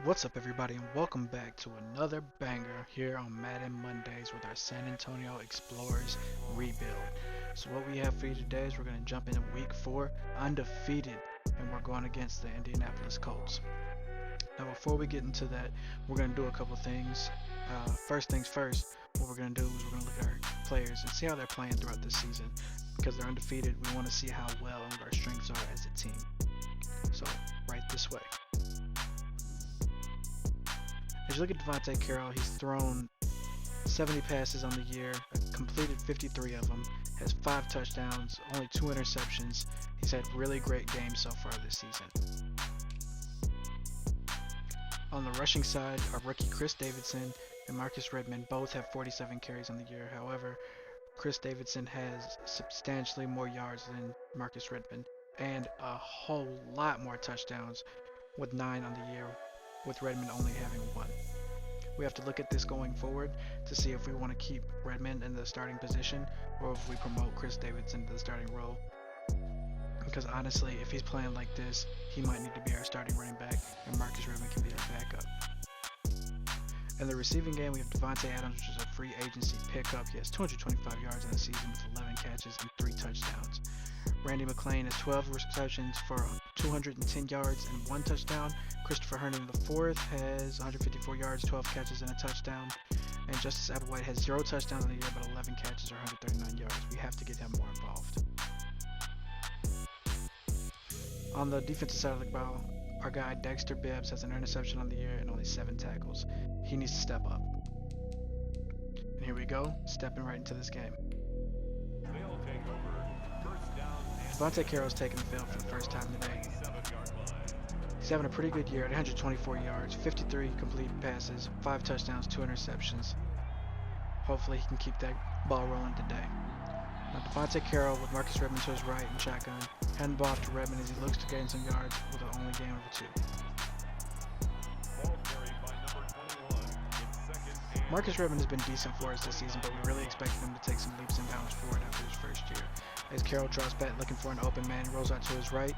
What's up, everybody, and welcome back to another banger here on Madden Mondays with our San Antonio Explorers rebuild. So what we have for you today is we're going to jump into week 4 undefeated, and we're going against the Indianapolis Colts. Now before we get into that, we're going to do a couple things. First things first, what we're going to do is we're going to look at our players and see how they're playing throughout this season. Because they're undefeated, we want to see how well and what our strengths are as a team. So right this way. As you look at Devontae Carroll, he's thrown 70 passes on the year, completed 53 of them, has 5 touchdowns, only 2 interceptions. He's had really great games so far this season. On the rushing side, our rookie Chris Davidson and Marcus Redmond both have 47 carries on the year. However, Chris Davidson has substantially more yards than Marcus Redmond and a whole lot more touchdowns with 9 on the year, with Redmond only having 1. We have to look at this going forward to see if we want to keep Redmond in the starting position or if we promote Chris Davidson to the starting role. Because honestly, if he's playing like this, he might need to be our starting running back and Marcus Redmond can be our backup. In the receiving game, we have Davante Adams, which is a free agency pickup. He has 225 yards in the season with 11 catches and 3 touchdowns. Randy McClain has 12 receptions for 210 yards and 1 touchdown. Christopher Herndon IV has 154 yards, 12 catches, and a touchdown. And Justice Applewhite has 0 touchdowns in the year, but 11 catches or 139 yards. We have to get him more involved. On the defensive side of the ball, our guy Dexter Bibbs has an interception on the year and only 7 tackles. He needs to step up. And here we go, stepping right into this game. Devontae Carroll's taking the field for the first time today. He's having a pretty good year at 124 yards, 53 complete passes, 5 touchdowns, 2 interceptions. Hopefully he can keep that ball rolling today. Now Devontae Carroll with Marcus Redmond to his right in shotgun, handing the ball off to Redmond as he looks to gain some yards with an only gain of 2. Marcus Redmond has been decent for us this season, but we really expected him to take some leaps and bounds forward after his first year. As Carroll drops back looking for an open man, he rolls out to his right,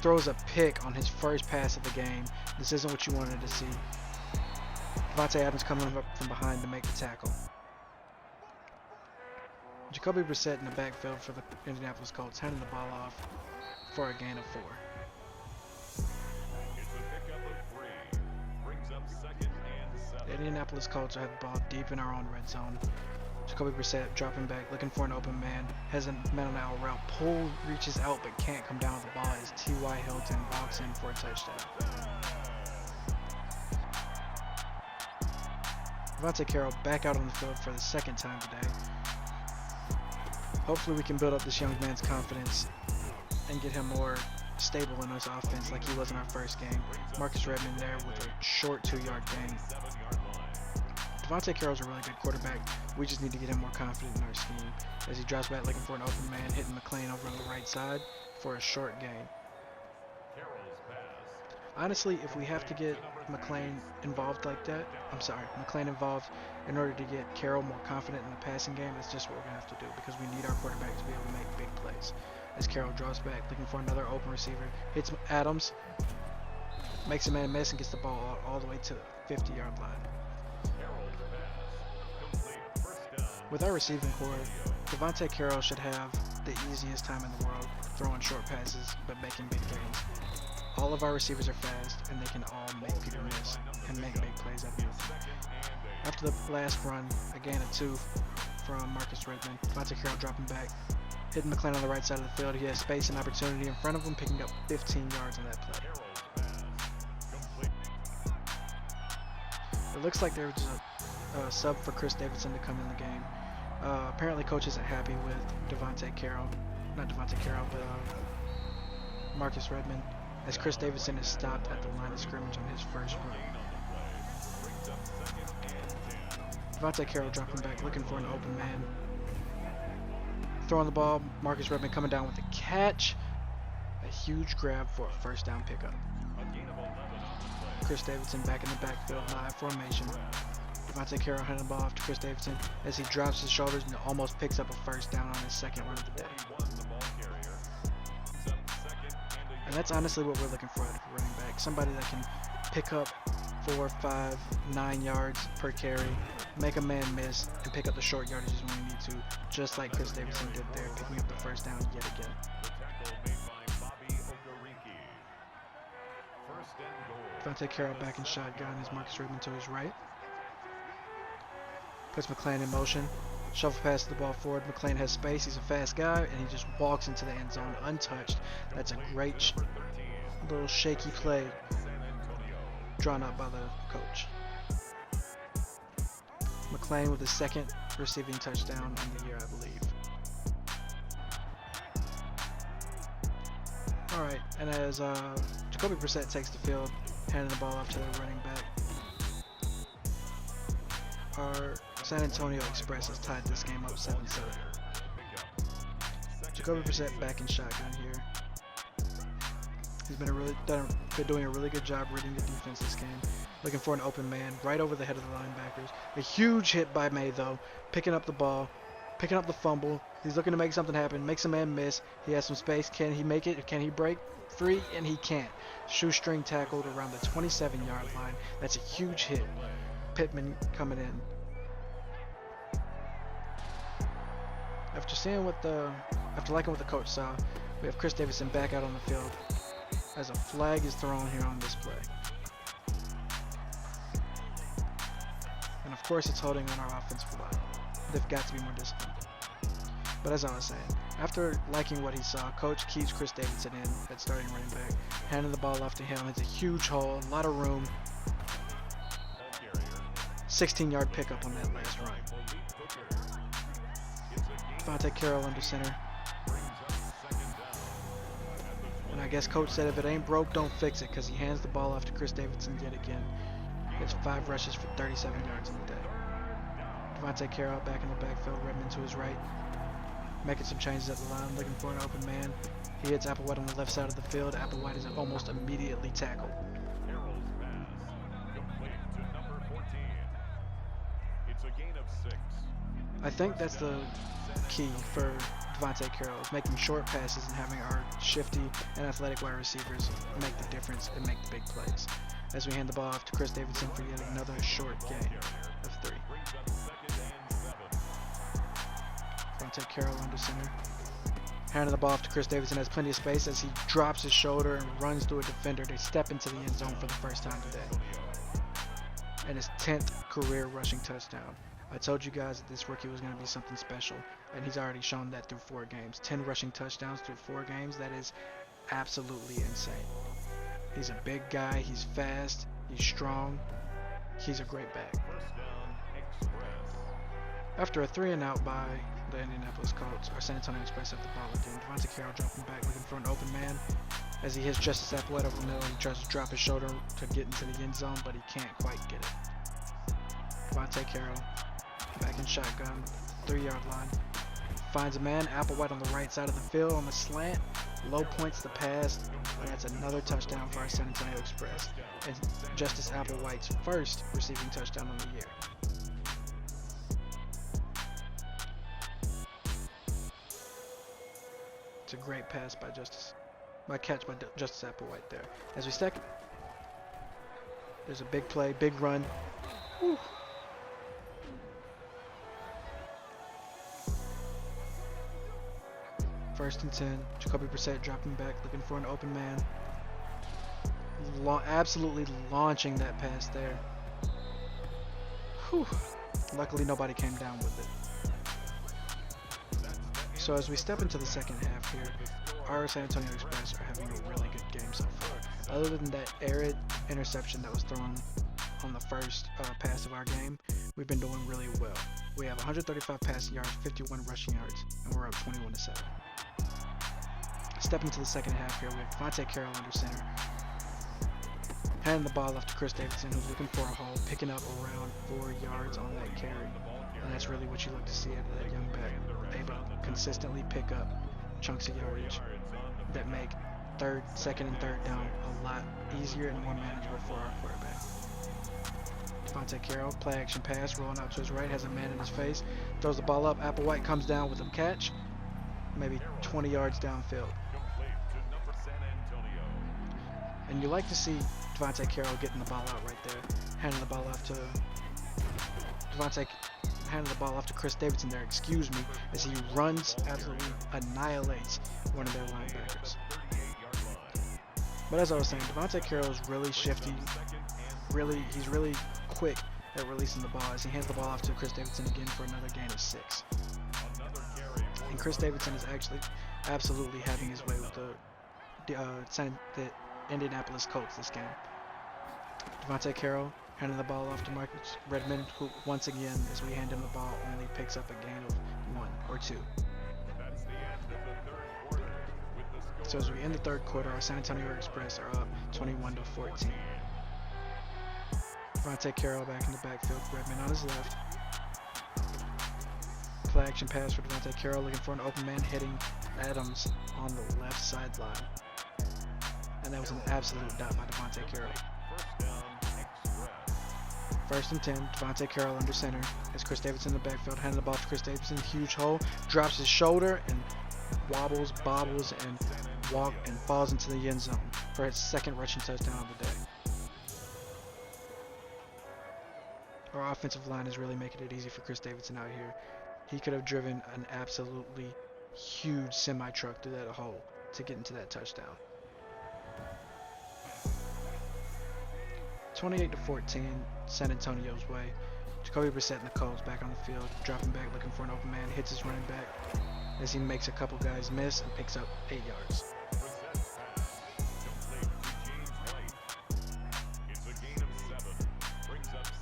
throws a pick on his first pass of the game. This isn't what you wanted to see. Devontae Adams coming up from behind to make the tackle. Jacoby Brissett in the backfield for the Indianapolis Colts, handing the ball off for a gain of 4. The Indianapolis Colts have the ball deep in our own red zone. Jacoby Brissett dropping back, looking for an open man, has a man on the out route, pull, reaches out but can't come down with the ball as T.Y. Hilton walks in for a touchdown. Devontae Carroll back out on the field for the second time today. Hopefully we can build up this young man's confidence and get him more stable in his offense like he was in our first game. Marcus Redmond there with a short 2-yard gain. Devontae Carroll's a really good quarterback. We just need to get him more confident in our scheme. As he drops back looking for an open man, hitting McClain over on the right side for a short gain. Honestly, if we have to get McClain involved in order to get Carroll more confident in the passing game, that's just what we're going to have to do because we need our quarterback to be able to make big plays. As Carroll drops back looking for another open receiver, hits Adams, makes a man miss and gets the ball all the way to the 50-yard line. With our receiving core, Devontae Carroll should have the easiest time in the world throwing short passes but making big gains. All of our receivers are fast and they can all make people miss and make big plays out of it. After the last run, a gain of 2 from Marcus Redmond, Devontae Carroll dropping back, hitting McClain on the right side of the field. He has space and opportunity in front of him, picking up 15 yards on that play. It looks like there was a sub for Chris Davidson to come in the game. Apparently coach isn't happy with Marcus Redmond, as Chris Davidson is stopped at the line of scrimmage on his first run. Devontae Carroll dropping back looking for an open man. Throwing the ball, Marcus Redmond coming down with a catch. A huge grab for a first down pickup. Chris Davidson back in the backfield, live formation. Devontae Carroll handing the ball off to Chris Davidson as he drops his shoulders and almost picks up a first down on his second run of the day. And that's honestly what we're looking for out of a running back. Somebody that can pick up 4, 5, 9 yards per carry, make a man miss, and pick up the short yardages when we need to, just like Chris Davidson did there, picking up the first down yet again. Devontae Carroll back in shotgun as Marcus Redmond to his right. Puts McClain in motion. Shuffle passes the ball forward. McClain has space. He's a fast guy, and he just walks into the end zone untouched. That's a great little shaky play drawn up by the coach. McClain with his second receiving touchdown on the year, I believe. Alright, and as Jacoby Brissett takes the field, handing the ball off to the running back, our San Antonio Express has tied this game up 7-7. Jacoby Brissett back in shotgun here. He's been doing a really good job reading the defense this game. Looking for an open man right over the head of the linebackers. A huge hit by May though, picking up the ball, picking up the fumble. He's looking to make something happen, makes a man miss. He has some space. Can he make it? Can he break free? And he can't. Shoestring tackled around the 27-yard line. That's a huge hit. Pittman coming in. After liking what the coach saw, we have Chris Davidson back out on the field as a flag is thrown here on this play. And of course it's holding on our offensive line. They've got to be more disciplined. But as I was saying, after liking what he saw, coach keys Chris Davidson in at starting running back, handing the ball off to him. It's a huge hole, a lot of room. 16-yard pickup on that last run. Devontae Carroll under center. And I guess coach said if it ain't broke, don't fix it, because he hands the ball off to Chris Davidson yet again. He has 5 rushes for 37 yards in the day. Devontae Carroll back in the backfield, Redmond to his right. Making some changes at the line, looking for an open man. He hits Applewhite on the left side of the field. Applewhite is almost immediately tackled. I think that's the key for Devontae Carroll, is making short passes and having our shifty and athletic wide receivers make the difference and make the big plays. As we hand the ball off to Chris Davidson for yet another short gain of 3. Devontae Carroll under center. Handing the ball off to Chris Davidson, has plenty of space as he drops his shoulder and runs through a defender. They step into the end zone for the first time today. And his 10th career rushing touchdown. I told you guys that this rookie was going to be something special, and he's already shown that through 4 games. 10 rushing touchdowns through 4 games. That is absolutely insane. He's a big guy. He's fast. He's strong. He's a great back. After a 3-and-out by the Indianapolis Colts, our San Antonio Express have the ball again. Devontae Carroll dropping back, looking for an open man. As he hits Justice Applewhite over the middle, he tries to drop his shoulder to get into the end zone, but he can't quite get it. Devontae Carroll back in shotgun, 3-yard line. Finds a man, Applewhite on the right side of the field on the slant. Low points the pass, and that's another touchdown for our San Antonio Express. And Justice Applewhite's first receiving touchdown on the year. It's a great pass by catch by Justice Applewhite there. As we stack, there's a big play, big run. Whew. First and 10. Jacoby Brissett dropping back, looking for an open man. Absolutely launching that pass there. Whew. Luckily, nobody came down with it. So as we step into the second half here, our San Antonio Express are having a really good game so far. Other than that arid interception that was thrown on the first pass of our game, we've been doing really well. We have 135 passing yards, 51 rushing yards, and we're up 21-7. Stepping to the second half here, we have Devontae Carroll under center. Handing the ball off to Chris Davidson, who's looking for a hole, picking up around 4 yards on that carry. And that's really what you look to see out of that young back. Able to consistently pick up chunks of yardage that make second and third down a lot easier and more manageable for our quarterback. Devontae Carroll, play action pass, rolling out to his right, has a man in his face, throws the ball up, Applewhite comes down with a catch, maybe 20 yards downfield. And you like to see Devontae Carroll getting the ball out right there, handing the ball off to Chris Davidson there, excuse me, as he runs, absolutely annihilates one of their linebackers. But as I was saying, Devontae Carroll is really shifty. He's really quick at releasing the ball as he hands the ball off to Chris Davidson again for another gain of 6. And Chris Davidson is actually absolutely having his way with the Indianapolis Colts this game. Devontae Carroll handing the ball off to Marcus Redmond, who once again, as we hand him the ball, only picks up a gain of 1 or 2. So as we end the third quarter, our San Antonio Express are up 21-14. Devontae Carroll back in the backfield, Redmond on his left. Play action pass for Devontae Carroll, looking for an open man, hitting Adams on the left sideline. And that was an absolute dot by Devontae Carroll. First and 10, Devontae Carroll under center as Chris Davidson in the backfield, handing the ball to Chris Davidson, huge hole, drops his shoulder and wobbles, bobbles, and falls into the end zone for his second rushing touchdown of the day. Our offensive line is really making it easy for Chris Davidson out here. He could have driven an absolutely huge semi-truck through that hole to get into that touchdown. 28-14, San Antonio's way. Jacoby Brissett and the Colts back on the field, dropping back, looking for an open man, hits his running back as he makes a couple guys miss and picks up 8 yards.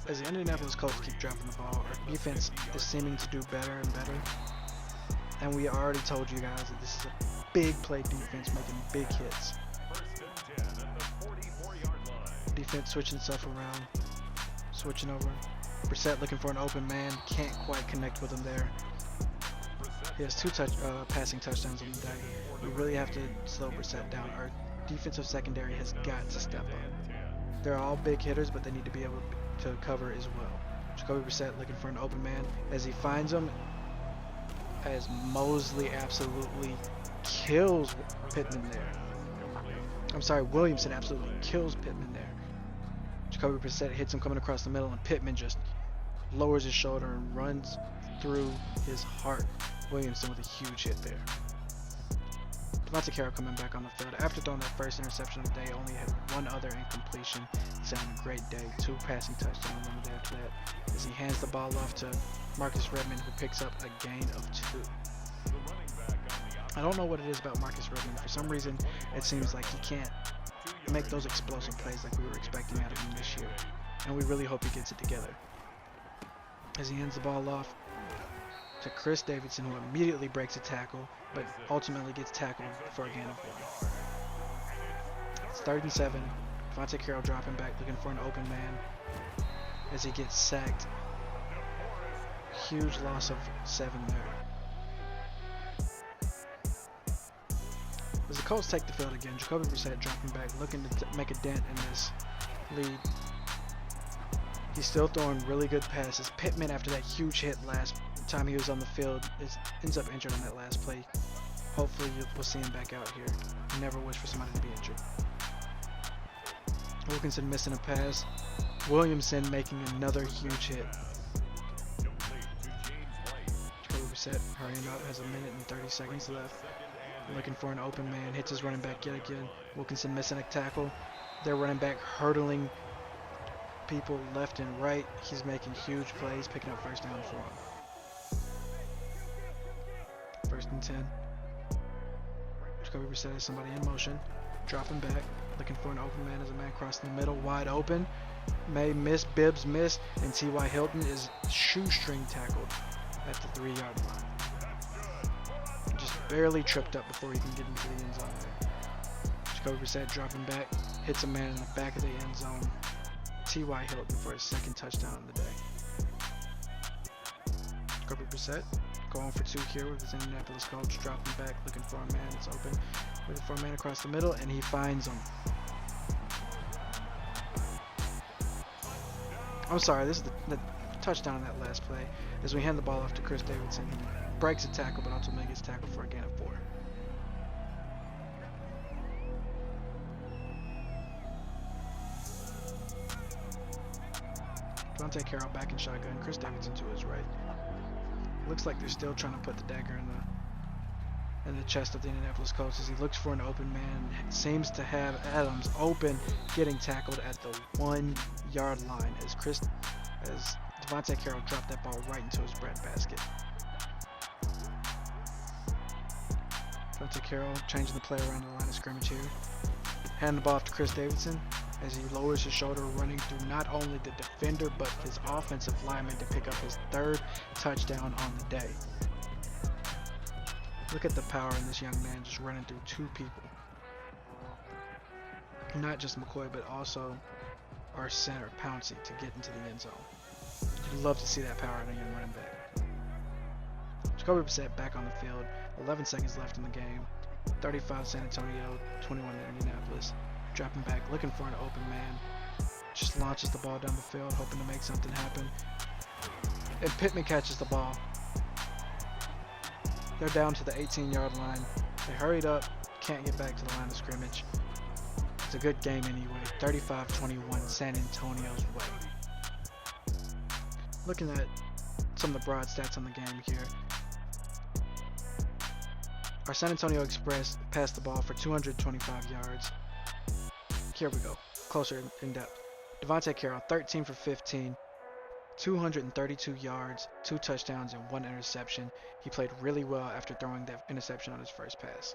As the Indianapolis Colts keep dropping the ball, our defense is seeming to do better and better. And we already told you guys that this is a big play defense making big hits. Defense switching stuff around, switching over. Brissett looking for an open man, can't quite connect with him there. He has 2 passing touchdowns on the day. We really have to slow Brissett down. Our defensive secondary has got to step up. They're all big hitters, but they need to be able to cover as well. Jacoby Brissett looking for an open man as he finds him, as Mosley absolutely kills Pittman there. I'm sorry, Williamson absolutely kills Pittman there. Jacoby Brissett hits him coming across the middle, and Pittman just lowers his shoulder and runs through his heart. Williamson with a huge hit there. Devontae Carroll coming back on the field after throwing that first interception of the day, only had 1 other incompletion. He's having a great day. 2 passing touchdowns on the day after that as he hands the ball off to Marcus Redmond, who picks up a gain of 2. I don't know what it is about Marcus Redmond. For some reason, it seems like he can't make those explosive plays like we were expecting out of him this year. And we really hope he gets it together. As he hands the ball off to Chris Davidson, who immediately breaks a tackle, but ultimately gets tackled for a gain of 1. It's 3rd and 7. Devontae Carroll dropping back, looking for an open man as he gets sacked. Huge loss of 7 there. As the Colts take the field again, Jacoby Brissett dropping back, looking to make a dent in this lead. He's still throwing really good passes. Pittman, after that huge hit last time he was on the field, ends up injured on that last play. Hopefully we'll see him back out here. Never wish for somebody to be injured. Wilkinson missing a pass. Williamson making another huge hit. Jacoby Brissett hurrying up, has 1 minute and 30 seconds left. Looking for an open man, hits his running back yet again. Wilkinson missing a tackle. Their running back hurdling people left and right. He's making huge plays, picking up first down for him. 1st and 10. Jacoby Brissett has somebody in motion, dropping back, looking for an open man as a man crossing the middle, wide open. May miss, Bibbs miss, and T.Y. Hilton is shoestring tackled at the 3-yard line. Just barely tripped up before he can get into the end zone there. Jacoby Brissett dropping back, hits a man in the back of the end zone. T.Y. Hilton for his 2nd touchdown of the day. Jacoby Brissett going for 2 here with his Indianapolis Colts, dropping back, looking for a man that's open, looking for a man across the middle, and he finds him. I'm sorry, this is the touchdown on that last play. As we hand the ball off to Chris Davidson, he breaks a tackle, but ultimately gets tackled for a gain of 4. Devontae Carroll back in shotgun. Chris Davidson to his right. Looks like they're still trying to put the dagger in the chest of the Indianapolis Colts as he looks for an open man. Seems to have Adams open, getting tackled at the 1 yard line as Devontae Carroll dropped that ball right into his breadbasket. Devontae Carroll changing the play around the line of scrimmage here. Handing the ball off to Chris Davidson as he lowers his shoulder, running through not only the defender but his offensive lineman to pick up his 3rd touchdown on the day. Look at the power in this young man just running through 2 people. Not just McCoy, but also our center, Pouncey, to get into the end zone. You'd love to see that power in a young running back. Jacoby Brissett back on the field. 11 seconds left in the game. 35 San Antonio, 21 Indianapolis. Dropping back, looking for an open man. Just launches the ball down the field, hoping to make something happen. And Pittman catches the ball. They're down to the 18-yard line. They hurried up, can't get back to the line of scrimmage. It's a good game anyway. 35-21 San Antonio's way. Looking at some of the broad stats on the game here. Our San Antonio Express passed the ball for 225 yards. Here we go. Closer in depth. Devontae Carroll, 13 for 15. 232 yards, 2 touchdowns, and 1 interception. He played really well after throwing that interception on his first pass.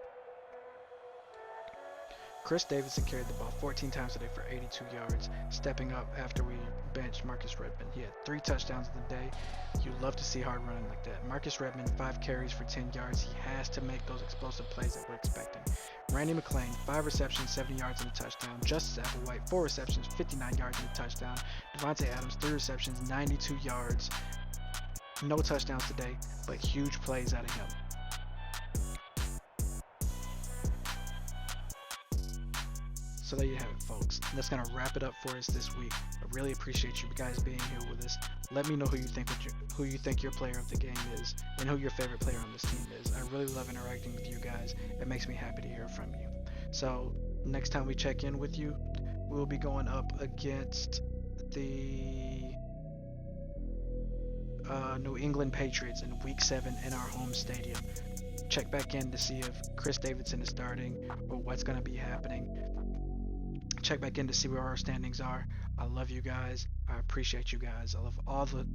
Chris Davidson carried the ball 14 times today for 82 yards, stepping up after we benched Marcus Redmond. He had 3 touchdowns in the day. You love to see hard running like that. Marcus Redmond, 5 carries for 10 yards. He has to make those explosive plays that we're expecting. Randy McClain, 5 receptions, 70 yards and a touchdown. Justice Applewhite, 4 receptions, 59 yards and a touchdown. Devontae Adams, 3 receptions, 92 yards. No touchdowns today, but huge plays out of him. So there you have it, folks. That's going to wrap it up for us this week. I really appreciate you guys being here with us. Let me know who you think your player of the game is and who your favorite player on this team is. I really love interacting with you guys. It makes me happy to hear from you. So next time we check in with you, we'll be going up against the New England Patriots in Week 7 in our home stadium. Check back in to see if Chris Davidson is starting or what's going to be happening. Check back in to see where our standings are. I love you guys. I appreciate you guys. I love all the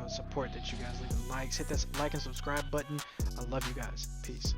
support that you guys leave. Likes, hit that like and subscribe button. I love you guys. Peace.